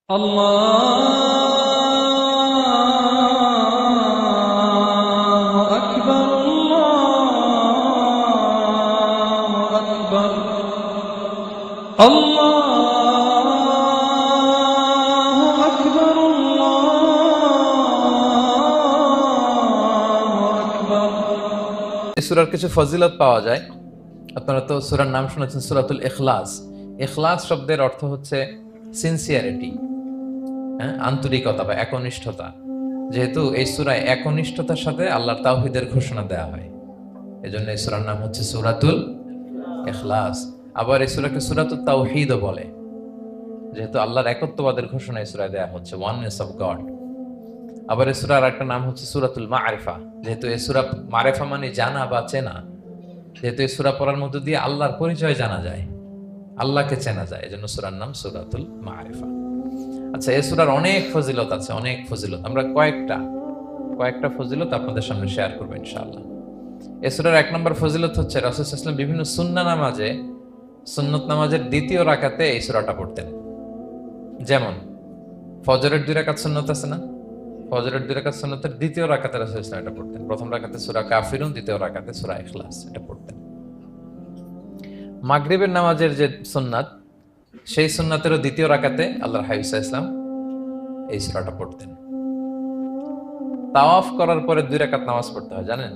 الله أكبر الله أكبر الله أكبر الله أكبر। এই সূরার কিছু ফজিলত পাওয়া যায়। আপনারা তো সূরার নাম শুনেছেন সূরাতুল ইখলাস। ইখলাস শব্দের অর্থ হচ্ছে সিনসিয়ারিটি, আন্তরিকতা বা একনিষ্ঠতা। যেহেতু এই সূরায় একনিষ্ঠতার সাথে আল্লাহর তাওহীদের ঘোষণা দেওয়া হয়, এজন্য এই সূরার নাম হচ্ছে সূরাতুল ইখলাস। আবার এই সূরাকে সূরাতুত তাওহীদও বলে, যেহেতু আল্লাহর একত্ববাদের ঘোষণা এই সূরায় দেওয়া হচ্ছে, ওয়াননেস অফ গড। আবার এই সূরার একটা নাম হচ্ছে সূরাতুল মারিফা, যেহেতু এই সূরা মারিফা মানে জানা বা চেনা। যেহেতু এই সূরা পড়ার মধ্য দিয়ে আল্লাহর পরিচয় জানা যায়, আল্লাহকে চেনা যায়, এজন্য সূরার নাম সূরাতুল মারিফা। আচ্ছা, এই সূরার অনেক ফজিলত আছে, অনেক ফজিলত। আমরা কয়েকটা ফজিলত আপনাদের সামনে শেয়ার করবো ইনশাআল্লাহ। এই সূরার 1 নম্বর ফজিলত হচ্ছে রাসূল সাল্লাল্লাহু আলাইহি ওয়াসাল্লাম বিভিন্ন সুন্নত নামাজের দ্বিতীয় রাকাতে এই সূরাটা পড়তেন। যেমন ফজরের 2 রাকাত সুন্নত আছে না, ফজরের 2 রাকাত সুন্নতের দ্বিতীয় রাকাতে রাসূল সাল্লাল্লাহু আলাইহি ওয়াসাল্লাম এটা পড়তেন। প্রথম রাকাতে সূরা কাফিরুন, দ্বিতীয় রাকাতে সূরা ইখলাস এটা পড়তেন। মাগরিবের নামাজের যে সুন্নাত, সেই সুন্নাতেরও দ্বিতীয় রাকাতে আল্লাহর হাবিব সাল্লাল্লাহু আলাইহি ওয়াসাল্লাম এই সূরাটা পড়তেন। তাওয়াফ করার পরে 2 রাকাত নামাজ পড়তে হয়, জানেন?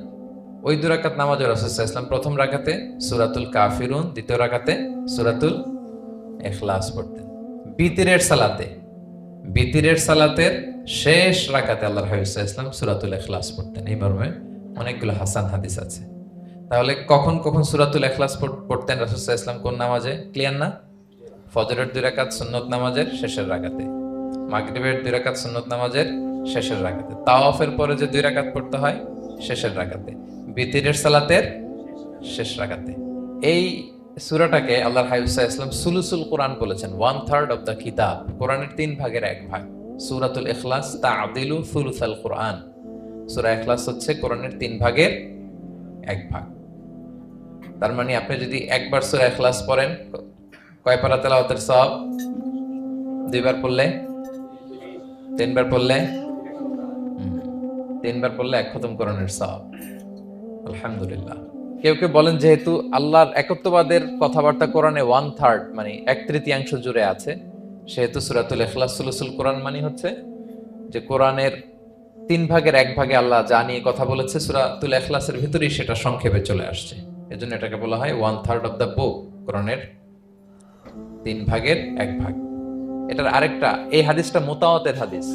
ওই 2 রাকাত নামাজে রাসূল সাল্লাল্লাহু আলাইহি ওয়াসাল্লাম প্রথম রাকাতে সূরাতুল কাফিরুন, দ্বিতীয় রাকাতে সূরাতুল ইখলাস পড়তেন। বিতিরের সালাতের শেষ রাকাতে আল্লাহর হাবিব সাল্লাল্লাহু আলাইহি ওয়াসাল্লাম সূরাতুল ইখলাস পড়তেন। এই মর্মে অনেকগুলো হাসান হাদিস আছে। তাহলে কখন কখন সূরাতুল ইখলাস পড়তেন রাসূল সাল্লাল্লাহু আলাইহি ওয়াসাল্লাম, কোন নামাজে? ক্লিয়ার না? ফজরের 2 রাকাত সুন্নত নামাজের শেষের রাকাতে, মাগরিবের 2 রাকাত সুন্নত নামাজের শেষের রাকাতে, তাওয়াফের পরে যে 2 রাকাত পড়তে হয় শেষের রাকাতে, বিতিরের সালাতের শেষ রাকাতে। এই সূরাটাকে আল্লাহর হাবিব সাল্লাল্লাহু আলাইহি ওয়াসাল্লাম সুলুসুল কোরআন বলেছেন, 1/3 অফ দ্য কিতাব। কোরআনের 3 ভাগের 1 ভাগ। সূরাতুল ইখলাস তা'দিলু সুলুসাল কোরআন। সূরা ইখলাস হচ্ছে কোরআনের 3 ভাগের 1 ভাগ। তার মানে আপনি যদি একবার সূরা ইখলাস পড়েন, কয় পারা তেলাওয়াতের সওয়াব? 2 বার পড়লে, 3 বার পড়লে, 3 বার পড়লে 1 খতম কোরআনের সওয়াব। আলহামদুলিল্লাহ। কেউ কেউ বলেন যেহেতু আল্লাহর একত্ববাদের কথাবার্তা কোরআনে 1/3 মানে 1/3 জুড়ে আছে, সেহেতু সূরাতুল ইখলাস সুলুসুল কোরআন মানে হচ্ছে যে কোরআনের 3 ভাগের 1 ভাগে আল্লাহ যা নিয়ে কথা বলেছে সূরাতুল ইখলাসের ভিতরেই সেটা সংক্ষেপে চলে আসছে। এজন্য এটাকে বলা হয় 1/3 অফ দ্য বুক, কোরআনের 3 ভাগের 1 ভাগ। এটার আরেকটা, এই হাদিসটা মুতাওয়াতির হাদিস।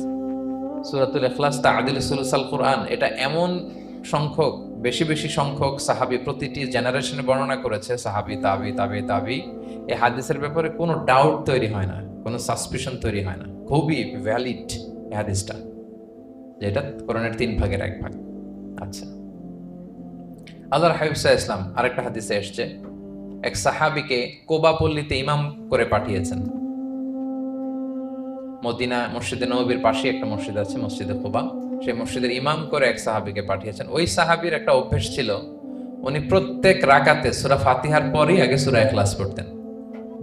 সূরাতুল ইখলাস তা'দিলু সুলুসাল কোরআন, এটা এমন সংখ্যক, বেশি সংখ্যক সাহাবী প্রতিটি জেনারেশনে বর্ণনা করেছে, সাহাবী, তাবি। এই হাদিসের ব্যাপারে কোনো ডাউট তৈরি হয় না, কোনো সাসপিশন তৈরি হয় না। খুবই ভ্যালিড এই হাদিসটা, যেটা কোরআনের 3 ভাগের 1 ভাগ। আচ্ছা, আল্লাহর হাবিব সাল্লাল্লাহু আলাইহি ওয়াসাল্লাম আরেকটা হাদিসে এসেছে, এক সাহাবীকে কোবা পল্লীতে ইমাম করে পাঠিয়েছেন। মদিনা মসজিদে নববীর পাশে একটা মসজিদ আছে, মসজিদে কোবা, সেই মসজিদের ইমাম করে এক সাহাবীকে পাঠিয়েছেন। ওই সাহাবীর একটা অভ্যাস ছিল, উনি প্রত্যেক রাকাতে সূরা ফাতিহার পরেই আগে সূরা ইখলাস পড়তেন।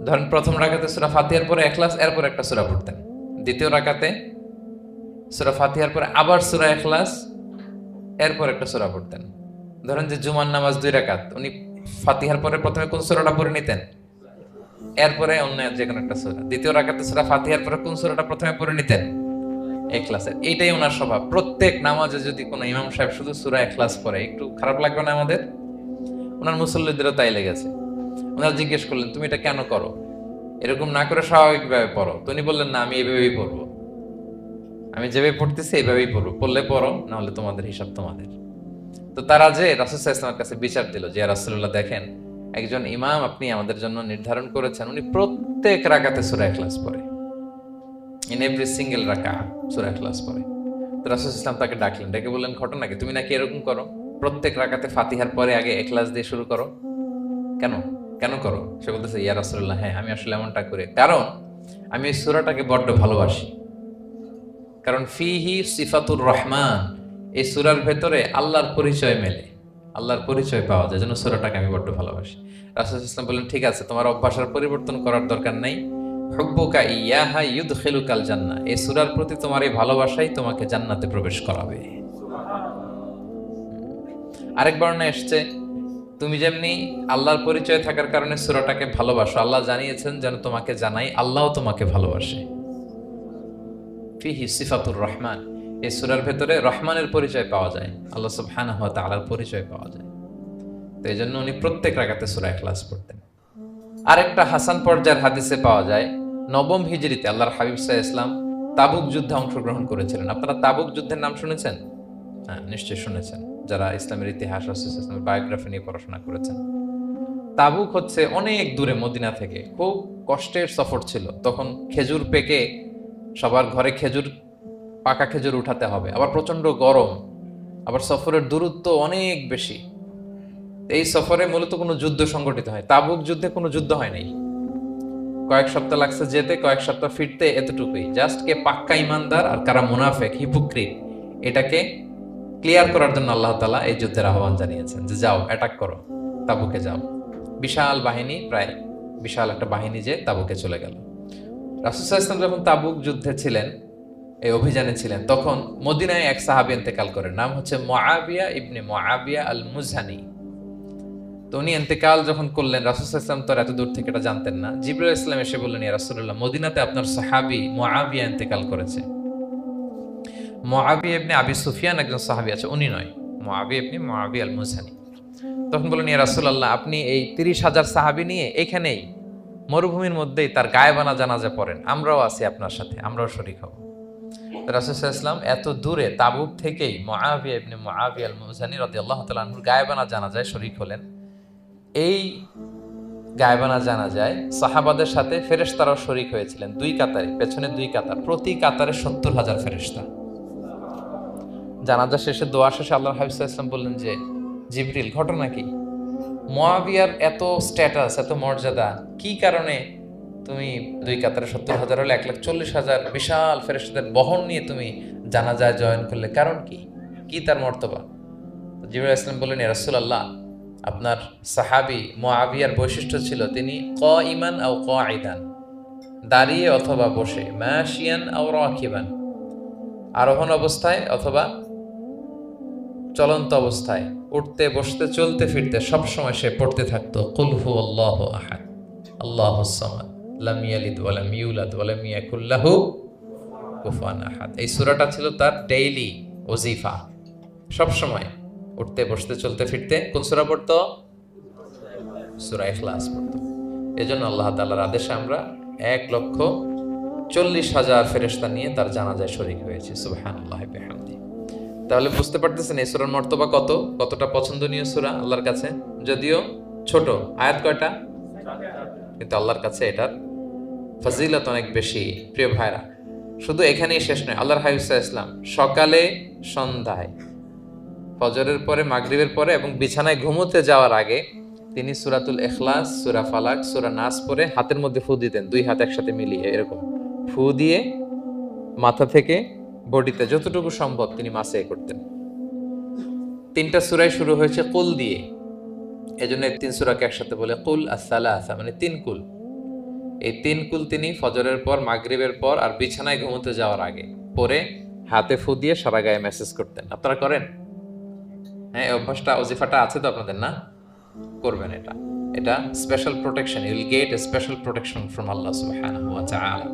ধরেন প্রথম রাকাতে সূরা ফাতিহার পরে ইখলাস, এরপর একটা সূরা পড়তেন। দ্বিতীয় রাকাতে সূরা ফাতিহার পরে আবার সূরা ইখলাস, এরপর একটা সূরা পড়তেন। ধরেন যে জুমার নামাজ 2 রাকাত, উনি ফাতিহার পরে প্রথমে কোন সূরাটা পড়ে নিতেন, এরপরে অন্য যে কোনো একটা সূরা। দ্বিতীয় রাকাতে সূরা ফাতিহার পরে কোন সূরাটা প্রথমে পড়ে নিতেন? ইখলাসের। এইটাই ওনার স্বভাব। প্রত্যেক নামাজে যদি কোনো ইমাম সাহেব শুধু সূরা ইখলাস পড়ে, একটু খারাপ লাগবে না আমাদের? ওনার মুসল্লিদেরও তাই লেগেছে। ওনারা জিজ্ঞেস করলেন, তুমি এটা কেন করো? এরকম না করে স্বাভাবিকভাবে পড়ো। তো উনি বললেন, না, আমি এইভাবেই পড়বো, আমি যেভাবে পড়তেছি এইভাবেই পড়বো, পড়লে পড়ো, না হলে তোমাদের হিসাব তোমাদের। তো তারা যে রাসূল সাল্লাল্লাহু আলাইহি ওয়াসাল্লামের কাছে বিচার দিল যে, ইয়া রাসূলুল্লাহ, দেখেন একজন ইমাম আপনি আমাদের জন্য নির্ধারণ করেছেন, উনি প্রত্যেক রাকাতে সূরা ইখলাস পড়ে, ইন এভরি সিঙ্গেল রাকা সূরা ইখলাস পড়ে। তো রাসূল সাল্লাল্লাহু আলাইহি ওয়াসাল্লাম তাকে ডাকলেন, ডেকে বললেন, ঘটনা কি? তুমি নাকি এরকম করো, প্রত্যেক রাকাতে ফাতিহার পরে আগে ইখলাস দিয়ে শুরু করো, কেন করো? সে বলতেছে, ইয়া রাসূলুল্লাহ, হ্যাঁ, আমি আসলে এমনটা করি কারণ আমি এই সূরাটাকে বড্ড ভালোবাসি। কারণ ফিহি সিফাতুর রহমান, এই সূরার ভেতরে আল্লাহর পরিচয় মেলে, আল্লাহর পরিচয় পাওয়া যায়, যেন সূরাটাকে আমি বড্ড ভালোবাসি। রাসূল সাল্লাল্লাহু আলাইহি ওয়াসাল্লাম বললেন, ঠিক আছে, তোমার অভ্যাসের পরিবর্তন করার দরকার নাই, হুব্বুকা ইয়াহা ইউদখিলুকাল জান্নাহ, এই সূরার প্রতি তোমার এই ভালোবাসাই তোমাকে জান্নাতে প্রবেশ করাবে। আরেক বর্ণনায় এসেছে, তুমি যেমনি আল্লাহর পরিচয় থাকার কারণে সূরাটাকে ভালোবাসো, আল্লাহ জানিয়েছেন যেন তোমাকে জানাই আল্লাহও তোমাকে ভালোবাসে। ফিহি সিফাতুর রহমান, এই সূরার ভেতরে রহমানের পরিচয় পাওয়া যায়, আল্লাহ সুবহানাহু ওয়া তাআলার পরিচয় পাওয়া যায়। তো এই জন্য উনি প্রত্যেক রাকাতে সূরা ইখলাস পড়তেন। আরেকটা হাসান পর্যায়ের হাদিসে পাওয়া যায়, নবম হিজরিতে আল্লাহর হাবিব সাল্লাল্লাহু আলাইহি ওয়াসাল্লাম তাবুক যুদ্ধে অংশগ্রহণ করেছিলেন। আপনারা তাবুক যুদ্ধের নাম শুনেছেন? হ্যাঁ, নিশ্চয়ই শুনেছেন, যারা ইসলামের ইতিহাস, রাসূল সাল্লাল্লাহু আলাইহি ওয়াসাল্লামের বায়োগ্রাফি নিয়ে পড়াশোনা করেছেন। তাবুক হচ্ছে অনেক দূরে মদিনা থেকে, খুব কষ্টের সফর ছিল। তখন খেজুর পেকে সবার ঘরে খেজুর, পাকা খেজুর উঠাতে হবে, আবার প্রচন্ড গরম, আবার সফরের দূরত্ব অনেক বেশি। এই সফরে মূলত কোনো যুদ্ধ সংগঠিত হয়, তাবুক যুদ্ধে কোনো যুদ্ধ হয় নাই। কয়েক সপ্তাহ লাগছে যেতে, কয়েক সপ্তাহ ফিরতে, এতটুকুই। জাস্ট কে পাক্কা ইমানদার আর কারা মুনাফেক, হিপোক্রিট, এটাকে ক্লিয়ার করার জন্য আল্লাহ তাআলা এই যুদ্ধের আহ্বান জানিয়েছেন যে যাও, অ্যাটাক করো, তাবুকে যাও। বিশাল বাহিনী, প্রায় বিশাল একটা বাহিনী যে তাবুকে চলে গেল। রাসূল সাল্লাল্লাহু আলাইহি ওয়াসাল্লাম যখন তাবুক যুদ্ধে ছিলেন, এই অভিযানে ছিলেন, তখন মদিনায় এক সাহাবী ইন্তেকাল করেন, নাম হচ্ছে মুআবিয়া ইবনে মুআবিয়া আল মুজহানি। তো উনি ইন্তেকাল যখন করলেন, রাসূল সাল্লাল্লাহু আলাইহি ওয়াসাল্লাম তো এত দূর থেকে এটা জানতেন না। জিবরাইল ইসলাম এসে বললেন, ইয়া রাসূলুল্লাহ, মদিনাতে আপনার সাহাবী মুআবিয়া ইন্তেকাল করেছে। মুআবিয়া ইবনে আবি সুফিয়ান একজন সাহাবী আছে, উনি নয়, মুআবিয়া ইবনে মুআবিয়া আল মুজহানি। তখন বললেন, ইয়া রাসূলুল্লাহ, আপনি এই ৩০,০০০ সাহাবী নিয়ে এখানেই মরুভূমির মধ্যেই তার গায়েবানা জানাজা পড়েন, আমরাও আছি আপনার সাথে, আমরাও শরীক হব। রাসূল সাল্লাল্লাহু আলাইহি ওয়াসাল্লাম এত দূরে তাবুক থেকেই মুআবিয়া ইবনে মুআবিয়া আল মুজহানি রাদিয়াল্লাহু তাআলা আনহুর গায়েবানা জানাজায় শরীক হলেন। এই গায়েবানা জানাজায় সাহাবাদের সাথে ফেরেশতারাও শরীক হয়েছিলেন, দুই কাতারে, পেছনে দুই কাতার, প্রতি কাতারে ৭০,০০০ ফেরেশতা। জানাজা শেষে, দোয়া শেষে আল্লাহর হাবিব সাল্লাল্লাহু আলাইহি ওয়াসাল্লাম বললেন যে, জিবরিল, ঘটনা কি? মুআবিয়ার এত স্ট্যাটাস, এত মর্যাদা, কি কারণে তুমি দুই কাতারে ৭০,০০০ হলে ১,৪০,০০০ বিশাল ফেরেশতাদের বহন নিয়ে তুমি জানাজায় জয়েন করলে, কারণ কি? কি তার মর্তবা? জিবরাইল আলাইহিস সালাম বললেন, ইয়া রাসূলুল্লাহ, আপনার সাহাবী মুআবিয়ার বৈশিষ্ট্য ছিল তিনি কাইমান আও কাঈদান, দাঁড়িয়ে অথবা বসে, মাশিয়ান আও রাকিবান, আরোহণ অবস্থায় অথবা চলন্ত অবস্থায়, উঠতে বসতে চলতে ফিরতে সবসময় সে পড়তে থাকতো কুল হুয়াল্লাহু আহাদ আল্লাহুস সামাদ লাম ইয়ালিদ ওয়া লাম ইউলাদ ওয়া লাম ইয়াকুল লাহু কুফুয়ান আহাদ। এই সূরাটা ছিল তার ডেইলি ওজিফা, সবসময় উঠতে বসতে চলতে ফিরতে কোন সূরা পড়তো? সূরা ইখলাস পড়তো। এজন্য আল্লাহ তাআলার আদেশে আমরা ১,৪০,০০০ ফেরেশতা নিয়ে তার জানাজায় শরীক হয়েছে। সুবহানাল্লাহি ওয়া বিহামদিহি। তাহলে বুঝতে পারতেছেন এই সূরার মর্তবা কতটা পছন্দনীয় সূরা আল্লাহর কাছে। যদিও ছোট, আয়াত কয়টা? কিন্তু আল্লাহর কাছে এটার ফজিলত অনেক বেশি। প্রিয় ভাইরা, শুধু এখানেই শেষ নয়, আল্লাহর হাবিব সাল্লাল্লাহু আলাইহি ওয়াসাল্লাম সকালে, সন্ধ্যায়, ফজরের পরে, মাগরিবের পরে এবং বিছানায় ঘুমোতে যাওয়ার আগে তিনি সূরাতুল ইখলাস, সূরা ফালাক, সূরা নাস পড়ে হাতের মধ্যে ফু দিতেন, দুই হাত একসাথে মিলিয়ে এরকম ফু দিয়ে মাথা থেকে বডিতে যতটুকু সম্ভব তিনি মাসে করতেন। 3টা সূরাই শুরু হয়েছে কুল দিয়ে, এজন্য 3 সূরাকে একসাথে বলে কুল আস-সালাসা, মানে 3 কুল। এই 3 কুল তিনি ফজরের পর, মাগরিবের পর আর বিছানায় ঘুমোতে যাওয়ার আগে পরে হাতে ফু দিয়ে সারা গায়ে মেসেজ করতেন। আপনারা করেন? হ্যাঁ, অভ্যাসটা, ওজিফাটা আছে তো আপনাদের, না? করবেন এটা। এটা special protection, you will get a special protection from আল্লাহ সুবহানাহু ওয়া তাআলা।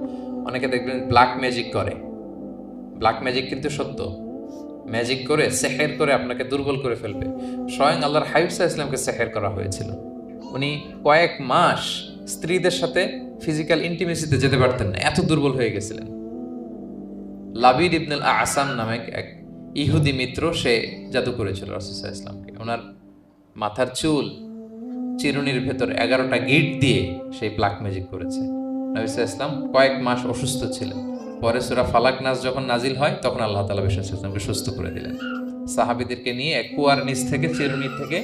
অনেকে দেখবেন ব্ল্যাক ম্যাজিক করে। ব্ল্যাক ম্যাজিক কিন্তু সত্য, ম্যাজিক করে, সেহের করে আপনাকে দুর্বল করে ফেলবে। স্বয়ং আল্লাহর হাবিব সাল্লাল্লাহু আলাইহি ওয়াসাল্লামকে সেহের করা হয়েছিল। উনি কয়েক মাস স্ত্রীদের সাথে ফিজিক্যাল ইন্টিমেসিতে যেতে পারতেন না, এত দুর্বল হয়ে গেছিলেন। লাবিদ ইবনুল আসাম নামে এক ইহুদি মিত্র, সে জাদু করেছিল রাসূল সাল্লাল্লাহু আলাইহি ওয়াসাল্লামকে। ওনার মাথার চুল, চিরুনির ভেতর 11টা গিট দিয়ে সেই ব্ল্যাক ম্যাজিক করেছে। নবী সাল্লাল্লাহু আলাইহি ওয়াসাল্লাম কয়েক মাস অসুস্থ ছিলেন। পরে সূরা ফালাক, নাস যখন নাজিল হয় তখন আল্লাহ তাআলা রাসূল সাল্লাল্লাহু আলাইহি ওয়াসাল্লামকে সুস্থ করে দিলেন। সাহাবীদেরকে নিয়ে এক কুয়ার নিচ থেকে, চিরুনি থেকে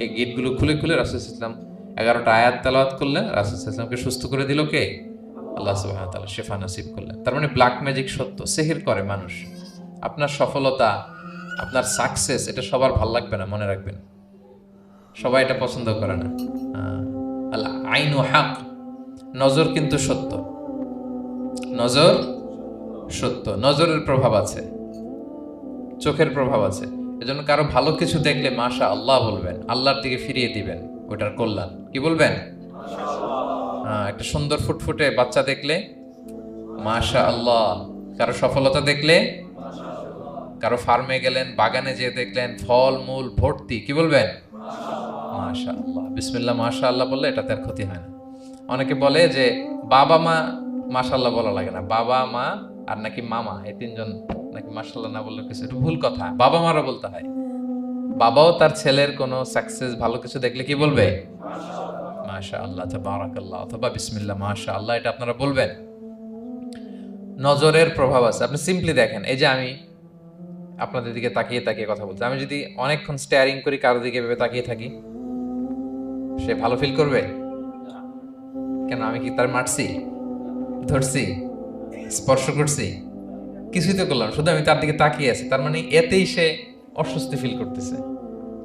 এই গিটগুলো খুলে খুলে রাসূল সাল্লাল্লাহু আলাইহি ওয়াসাল্লাম 11টা আয়াত তেলাওয়াত করলেন। রাসূল সাল্লাল্লাহু আলাইহি ওয়াসাল্লামকে সুস্থ করে দিল কে? আল্লাহ সুবহানাহু ওয়া তাআলা শিফা নসিব করলেন। তার মানে ব্ল্যাক ম্যাজিক সত্য, সিহির করে মানুষ। আপনার সফলতা, আপনার সাকসেস, এটা সবার ভালো লাগবে না, মনে রাখবেন। সবাই এটা পছন্দ করে না। আল আইনু হক, নজর কিন্তু সত্য। নজর সত্য, নজরের প্রভাব আছে, চোখের প্রভাব আছে। এজন্য কারো ভালো কিছু দেখলে মাশা আল্লাহ বলবেন, আল্লাহর দিকে ফিরিয়ে দিবেন ওটার কল্যাণ। কি বলবেন? একটা সুন্দর ফুটফুটে বাচ্চা দেখলে মাশা আল্লাহ। কারো সফলতা দেখলে, কারো ফার্মে গেলেন, বাগানে যেয়ে দেখলেন ফল মূল ভর্তি, কি বলবেন? মাশা আল্লাহ, বিসমিল্লাহ মাশা আল্লাহ বললে এটাতে আর ক্ষতি হয় না। অনেকে বলে যে বাবা মা মাশাআল্লাহ বলা লাগে না, বাবা মা আর নাকি মামা, এই তিনজন নাকি মাশাআল্লাহ না বললে কিছু, এটা ভুল কথা। বাবা মারও বলতে হয়। বাবাও তার ছেলের কোনো সাকসেস ভালো কিছু দেখলে কি বলবে? মাশাআল্লাহ, তাবারাকাল্লাহ, অথবা বিসমিল্লাহ মাশাআল্লাহ, এটা আপনারা বলবেন। নজরের প্রভাব আছে। আপনি সিম্পলি দেখেন, এই যে আমি আপনাদের দিকে তাকিয়ে তাকিয়ে কথা বলছি, আমি যদি অনেকক্ষণ স্টেয়ারিং করি, কারো দিকে ভেবে তাকিয়ে থাকি, সে ভালো ফিল করবে? কেন? আমি কি তার মারছি, ধরছি, স্পর্শ করছি? কিছুই তো করলাম, শুধু আমি তার দিকে তাকিয়ে আছি। তার মানে এতেই সে অস্বস্তি ফিল করতেছে।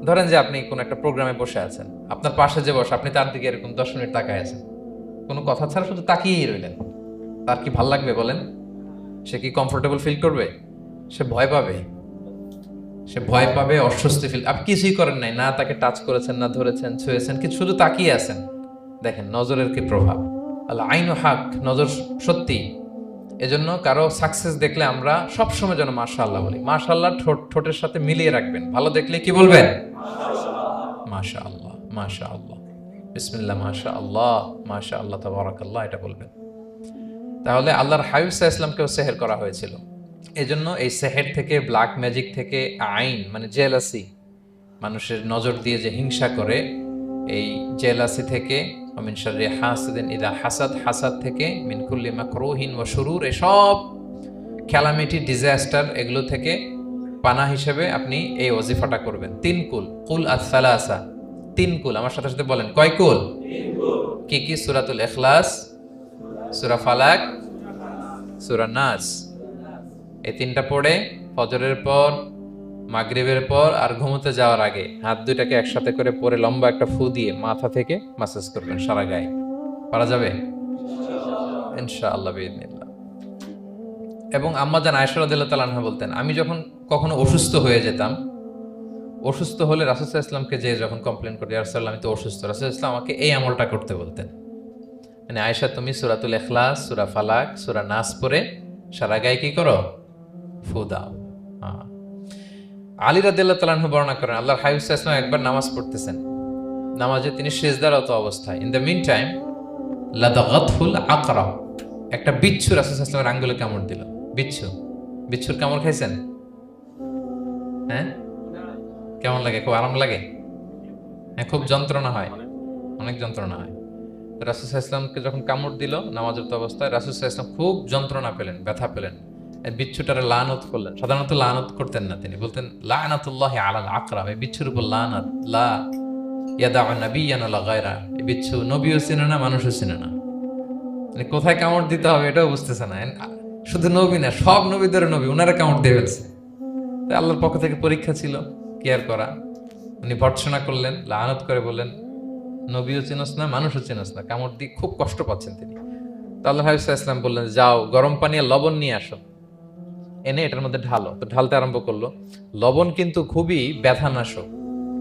ধরেন যে আপনি কোন একটা প্রোগ্রামে বসে আছেন, আপনার পাশে যে বসে, আপনি তার দিকে এরকম 10 মিনিট তাকায় আছেন, কোনো কথা ছাড়া শুধু তাকিয়েই রইলেন, তার কি ভাল লাগবে বলেন? সে কি কমফোর্টেবল ফিল করবে? সে ভয় পাবে, সে ভয় পাবে, অস্বস্তি ফিল। আপনি কিছুই করেন নাই, না তাকে টাচ করেছেন, না ধরেছেন, ছুঁয়েছেন, কিন্তু শুধু তাকিয়ে আছেন। দেখেন নজরের কি প্রভাব। আল্লাহ আইনু হাক, নজর সত্যি। এজন্য কারো সাকসেস দেখলে আমরা সবসময় যেন মাশাআল্লাহ বলি। মাশাআল্লাহ ঠোঁটের সাথে মিলিয়ে রাখবেন। ভালো দেখলে কি বলবেন? মাশাআল্লাহ, মাশাআল্লাহ, বিসমিল্লাহ মাশাআল্লাহ, মাশাআল্লাহ, তাবারাকাল্লাহ, এটা বলবেন। তাহলে আল্লাহর হাবিব সাল্লাল্লাহু আলাইহি ওয়াসাল্লামকেও সেহের করা হয়েছিল। এজন্য এই সেহের থেকে, ব্ল্যাক ম্যাজিক থেকে, আইন মানে জেলাসি, মানুষের নজর দিয়ে যে হিংসা করে, এই জেলাসি থেকে, মিন শাররি হাসিদিন ইযা হাসাদ, হাসাদ থেকে, মিন কুল্লি মাকরুহিন ওয়া শুরুর, এসব ক্যালামিটি, ডিজাস্টার, এগুলো থেকে পানা হিসেবে আপনি এই ওয়াজিফাটা করবেন। 3 কুল, কুল আস-সালাসা, 3 কুল। আমার সাথে সাথে বলেন, কয় কুল? 3 কুল। কি কি? সূরাতুল ইখলাস, সূরা ফালাক, সূরা নাস। এই 3টা পড়ে ফজরের পর, মাগরিবের পর আর ঘুমোতে যাওয়ার আগে হাত দুইটাকে একসাথে করে পরে লম্বা একটা ফু দিয়ে মাথা থেকে মাসাজ করবেন সারা গায়ে। পারা যাবে ইনশাআল্লাহ বিইذنিল্লাহ। এবং আম্মা জান আয়েশা রাদিয়াল্লাহু তাআলা আনহা বলতেন, আমি যখন কখনো অসুস্থ হয়ে যেতাম, অসুস্থ হলে রাসূল সাল্লাল্লাহু আলাইহি ওয়াসাল্লামকে যে যখন কমপ্লেইন করি, ইয়া রাসূলুল্লাহ আমি তো অসুস্থ, রাসূল সাল্লাল্লাহু আলাইহি ওয়াসাল্লাম আমাকে এই আমলটা করতে বলতেন। মানে আয়েশা, তুমি সূরাতুল ইখলাস, সূরা ফালাক, সূরা নাস পড়ে সারা গায়ে কি করো? ফু দাও। আলী রাদিয়াল্লাহু তাআলা আনহু বর্ণনা করেন, আল্লাহর হাবিব সাল্লাল্লাহু আলাইহি ওয়াসাল্লাম একবার নামাজ পড়তেছেন, নামাজে তিনি সিজদারত অবস্থায়, ইন দ্য মিন টাইম লাদাগাতহুল আকরা, একটা বিচ্ছু রাসূল সাল্লাল্লাহু আলাইহি ওয়াসাল্লামের আঙ্গুলে কামড় দিল। বিচ্ছু, বিচ্ছুর কামড় খাইছেন? হ্যাঁ, কেমন লাগে? খুব আরাম লাগে? হ্যাঁ, খুব যন্ত্রণা হয়, অনেক যন্ত্রণা হয়। রাসূল সাল্লাল্লাহু আলাইহি ওয়াসাল্লামকে যখন কামড় দিল নামাজরত অবস্থায়, রাসূল সাল্লাল্লাহু আলাইহি ওয়াসাল্লাম খুব যন্ত্রণা পেলেন, ব্যথা পেলেন। এই বিচ্ছুটারে লানত করলেন। সাধারণত লানত করতেন না, তিনি বলতেন লানাতুল্লাহি আলাল আকরা, এই বিচ্ছুর উপর লানত, লা ইয়াদাউ নাবিয়ান ওয়ালা গায়রা। এই বিচ্ছু নবীও চিনে না, মানুষও চিনে না, মানে কোথায় কামড় দিতে হবে এটাও বুঝতেছে না। শুধু নবী না, সব নবীদের নবী, উনারা কামড় দিয়ে ফেলছে। তাই আল্লাহর পক্ষ থেকে পরীক্ষা ছিল, কেয়ার করা। উনি ভর্ৎসনা করলেন, লানত করে বললেন নবীও চিনস না, মানুষও চিনস না, কামড় দিয়ে খুব কষ্ট পাচ্ছেন তিনি। তো আল্লাহ হাবিব সাল্লাল্লাহু আলাইহি ওয়াসাল্লাম বললেন, যাও গরম পানি আর লবণ নিয়ে আসো, এনে এটার মধ্যে ঢালো। তো ঢালতে আরম্ভ করলো। লবণ কিন্তু খুবই ব্যথানাশক,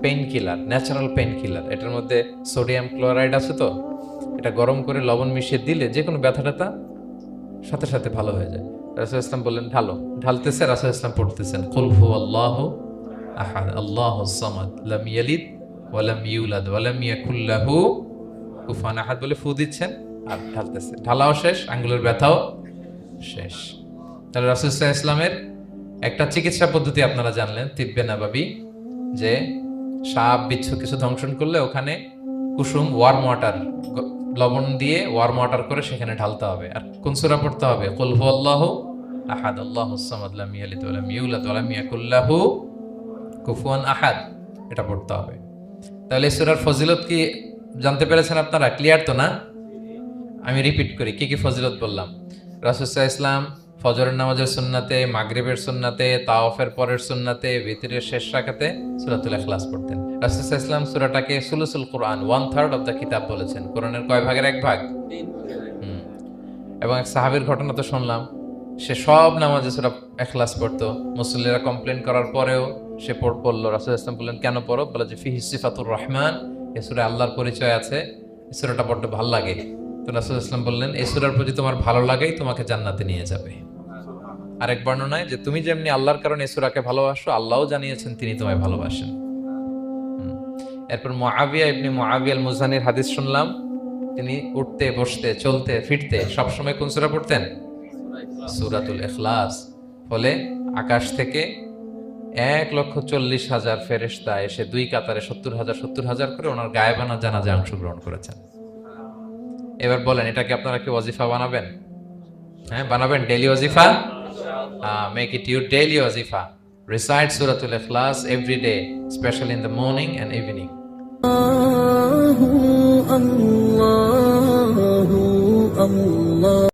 pain killer, natural pain killer. এটার মধ্যে সোডিয়াম ক্লোরাইড আছে, তো এটা গরম করে লবণ মিশিয়ে দিলে যে কোনো ব্যথা ট্যাথা সাথে সাথে ভালো হয়ে যায়। রাসূল ইসলাম বললেন ঢালো। ঢালতেছে, রাসূল ইসলাম পড়তেছেন কুল হুয়াল্লাহু আহাদ আল্লাহুস সামাদ লাম ইয়ালিদ ওয়া লাম ইউলাদ ওয়া লাম ইয়াকুল লাহু কুফুয়ান আহাদ বলে ফু দিচ্ছেন আর ঢালতেছে। ঢালাও শেষ, আঙ্গুলের ব্যথাও শেষ। তাহলে রাসূল সাল্লাল্লাহু আলাইহি ওয়াসাল্লামের একটা চিকিৎসা পদ্ধতি আপনারা জানলেন, তিব্বে নাবাবী, যে সাপ বিচ্ছু কিছু ধ্বংসন করলে ওখানে কুসুম ওয়ার্ম ওয়াটার, লবণ দিয়ে ওয়ার্ম ওয়াটার করে সেখানে ঢালতে হবে। আর কোন সূরা পড়তে হবে? কুল হুয়াল্লাহু আহাদ আল্লাহুস সামাদ লাম ইয়ালিদ ওয়া লাম ইউলাদ ওয়া লাম ইয়াকুল লাহু কুফুয়ান আহাদ, এটা পড়তে হবে। তাহলে এই সূরার ফজিলত কি জানতে পেরেছেন আপনারা? ক্লিয়ার তো না? আমি রিপিট করি, কি কি ফজিলত বললাম। রাসূল সাল্লাল্লাহু আলাইহি ওয়াসাল্লাম ফজরের নামাজের সুন্নাতে, মাগরিবের সুন্নাতে, তাওয়াফের পরের সুন্নাতে, ভিতরের শেষ রাকাতে সূরাতুল ইখলাস পড়তেন। রাসূল সাল্লাল্লাহু আলাইহি ওয়াসাল্লাম সূরাটাকে সুলুসুল কুরআন, 1/3 অফ দ্য কিতাব বলেছেন। কোরআনের কয় ভাগের 1 ভাগ? এবং এক সাহাবীর ঘটনা তো শুনলাম, সে সব নামাজে সূরা ইখলাস পড়তো। মুসল্লিরা কমপ্লেন করার পরেও সে পড়লো। রাসূল ইসলাম বললেন, কেন পড়ো? বলে যে ফিহি সিফাতুর রহমান, এই সূরায় আল্লাহর পরিচয় আছে, এই সূরাটা পড়তে ভালো লাগে। তো রাসূল ইসলাম বললেন, এই সূরার প্রতি তোমার ভালো লাগাই তোমাকে জান্নাতে নিয়ে যাবে। আরেক বর্ণনায় যে তুমি যেমনি আল্লাহর কারণে এই সূরাকে ভালোবাসো, আল্লাহও জানিয়েছেন তিনি তোমায় ভালোবাসেন। এরপর মুআবিয়া ইবনে মুআবিয়া আল মুজানির হাদিস শুনলাম, তিনি উঠতে বসতে চলতে ফিরতে সবসময় কোন সূরা পড়তেন? সূরাতুল ইখলাস। ফলে আকাশ থেকে 1,40,000 ফেরেশতা এসে দুই কাতারে 70,000 করে ওনার গায়েবানা জানাজায় অংশগ্রহণ করেছেন। এবার বলেন, এটাকে আপনারা কি ওয়াজিফা বানাবেন? হ্যাঁ, বানাবেন ডেইলি ওয়াজিফা? মেক ইট ইউর ডেইলি ওয়াজিফা। রিসাইট সূরাতুল ইখলাস every day, specially in the morning and evening. الله الله